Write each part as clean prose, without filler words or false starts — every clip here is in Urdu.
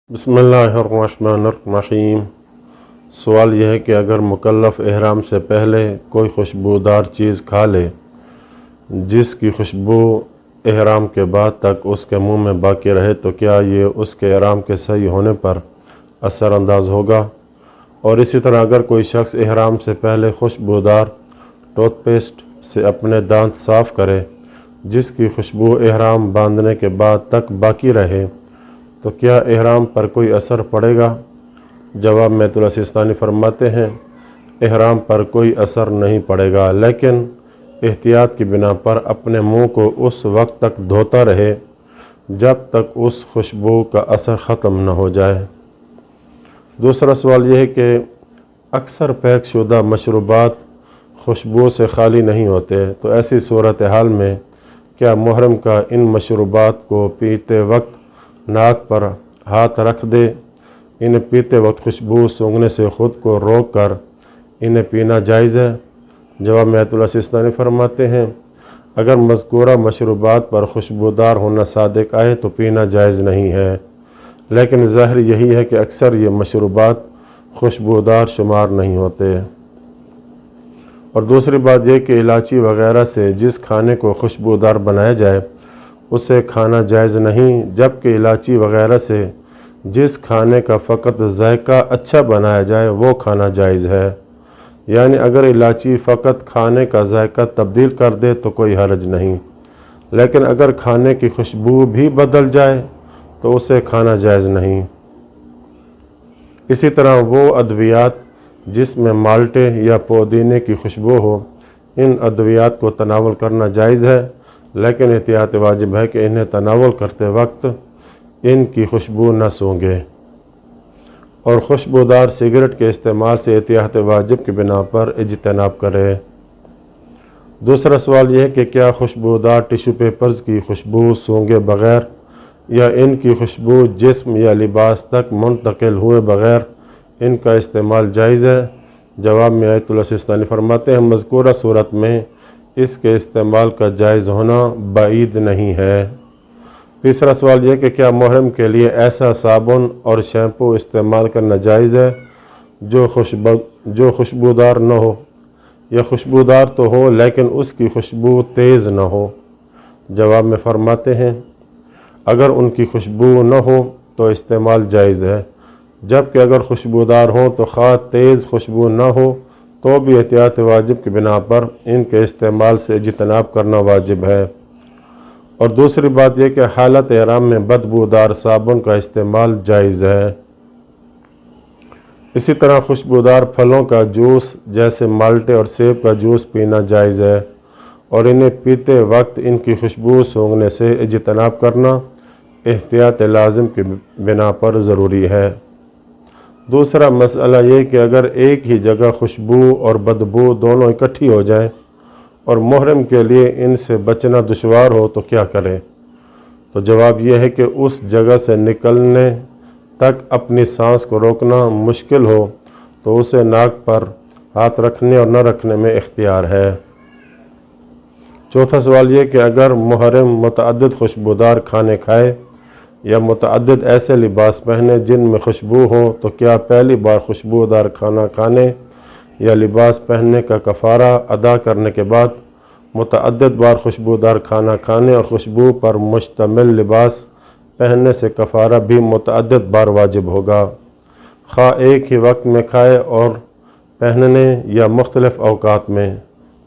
بسم اللہ الرحمن الرحیم۔ سوال یہ ہے کہ اگر مکلف احرام سے پہلے کوئی خوشبودار چیز کھا لے جس کی خوشبو احرام کے بعد تک اس کے منہ میں باقی رہے تو کیا یہ اس کے احرام کے صحیح ہونے پر اثر انداز ہوگا؟ اور اسی طرح اگر کوئی شخص احرام سے پہلے خوشبودار ٹوتھ پیسٹ سے اپنے دانت صاف کرے جس کی خوشبو احرام باندھنے کے بعد تک باقی رہے تو کیا احرام پر کوئی اثر پڑے گا؟ جواب میں آیت اللہ سیستانی فرماتے ہیں احرام پر کوئی اثر نہیں پڑے گا، لیکن احتیاط کی بنا پر اپنے منہ کو اس وقت تک دھوتا رہے جب تک اس خوشبو کا اثر ختم نہ ہو جائے۔ دوسرا سوال یہ ہے کہ اکثر پیک شدہ مشروبات خوشبو سے خالی نہیں ہوتے، تو ایسی صورتحال میں کیا محرم کا ان مشروبات کو پیتے وقت ناک پر ہاتھ رکھ دے؟ انہیں پیتے وقت خوشبو سونگھنے سے خود کو روک کر انہیں پینا جائز ہے؟ جواب میں آیت اللہ سیستانی فرماتے ہیں اگر مذکورہ مشروبات پر خوشبودار ہونا صادق آئے تو پینا جائز نہیں ہے، لیکن ظاہر یہی ہے کہ اکثر یہ مشروبات خوشبودار شمار نہیں ہوتے۔ اور دوسری بات یہ کہ الائچی وغیرہ سے جس کھانے کو خوشبودار بنایا جائے اسے کھانا جائز نہیں، جبکہ الائچی وغیرہ سے جس کھانے کا فقط ذائقہ اچھا بنایا جائے وہ کھانا جائز ہے۔ یعنی اگر الائچی فقط کھانے کا ذائقہ تبدیل کر دے تو کوئی حرج نہیں، لیکن اگر کھانے کی خوشبو بھی بدل جائے تو اسے کھانا جائز نہیں۔ اسی طرح وہ ادویات جس میں مالٹے یا پودینے کی خوشبو ہو، ان ادویات کو تناول کرنا جائز ہے، لیکن احتیاط واجب ہے کہ انہیں تناول کرتے وقت ان کی خوشبو نہ سونگھے۔ اور خوشبودار سگریٹ کے استعمال سے احتیاط واجب کی بنا پر اجتناب کرے۔ دوسرا سوال یہ ہے کہ کیا خوشبودار ٹیشو پیپرز کی خوشبو سونگھے بغیر یا ان کی خوشبو جسم یا لباس تک منتقل ہوئے بغیر ان کا استعمال جائز ہے؟ جواب میں آیت اللہ سیستانی فرماتے ہیں مذکورہ صورت میں اس کے استعمال کا جائز ہونا بعید نہیں ہے۔ تیسرا سوال یہ کہ کیا محرم کے لیے ایسا صابن اور شیمپو استعمال کرنا جائز ہے جو خوشبودار نہ ہو، یا خوشبودار تو ہو لیکن اس کی خوشبو تیز نہ ہو؟ جواب میں فرماتے ہیں اگر ان کی خوشبو نہ ہو تو استعمال جائز ہے، جبکہ اگر خوشبودار ہوں تو خواہ تیز خوشبو نہ ہو تو بھی احتیاط واجب کی بنا پر ان کے استعمال سے اجتناب کرنا واجب ہے۔ اور دوسری بات یہ کہ حالت احرام میں بدبودار صابن کا استعمال جائز ہے۔ اسی طرح خوشبودار پھلوں کا جوس جیسے مالٹے اور سیب کا جوس پینا جائز ہے، اور انہیں پیتے وقت ان کی خوشبو سونگھنے سے اجتناب کرنا احتیاط لازم کی بنا پر ضروری ہے۔ دوسرا مسئلہ یہ کہ اگر ایک ہی جگہ خوشبو اور بدبو دونوں اکٹھی ہو جائیں اور محرم کے لیے ان سے بچنا دشوار ہو تو کیا کرے؟ تو جواب یہ ہے کہ اس جگہ سے نکلنے تک اپنی سانس کو روکنا مشکل ہو تو اسے ناک پر ہاتھ رکھنے اور نہ رکھنے میں اختیار ہے۔ چوتھا سوال یہ کہ اگر محرم متعدد خوشبودار کھانے کھائے یا متعدد ایسے لباس پہنے جن میں خوشبو ہو تو کیا پہلی بار خوشبودار کھانا کھانے یا لباس پہننے کا کفارہ ادا کرنے کے بعد متعدد بار خوشبودار کھانا کھانے اور خوشبو پر مشتمل لباس پہننے سے کفارہ بھی متعدد بار واجب ہوگا، خواہ ایک ہی وقت میں کھائے اور پہننے یا مختلف اوقات میں؟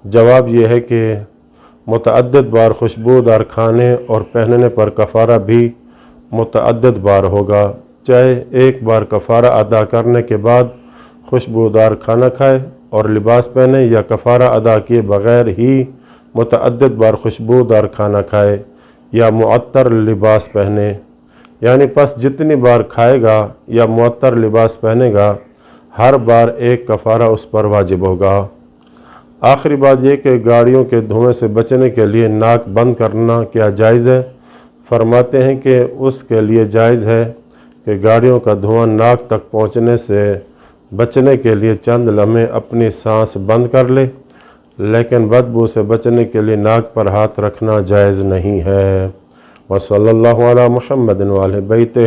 جواب یہ ہے کہ متعدد بار خوشبودار کھانے اور پہننے پر کفارہ بھی متعدد بار ہوگا، چاہے ایک بار کفارہ ادا کرنے کے بعد خوشبودار کھانا کھائے اور لباس پہنے یا کفارہ ادا کیے بغیر ہی متعدد بار خوشبودار کھانا کھائے یا معطر لباس پہنے۔ یعنی پس جتنی بار کھائے گا یا معطر لباس پہنے گا ہر بار ایک کفارہ اس پر واجب ہوگا۔ آخری بات یہ کہ گاڑیوں کے دھوئیں سے بچنے کے لیے ناک بند کرنا کیا جائز ہے؟ فرماتے ہیں کہ اس کے لیے جائز ہے کہ گاڑیوں کا دھواں ناک تک پہنچنے سے بچنے کے لیے چند لمحے اپنی سانس بند کر لے، لیکن بدبو سے بچنے کے لیے ناک پر ہاتھ رکھنا جائز نہیں ہے۔ وصلی اللہ علی محمد وآلہ بیتہ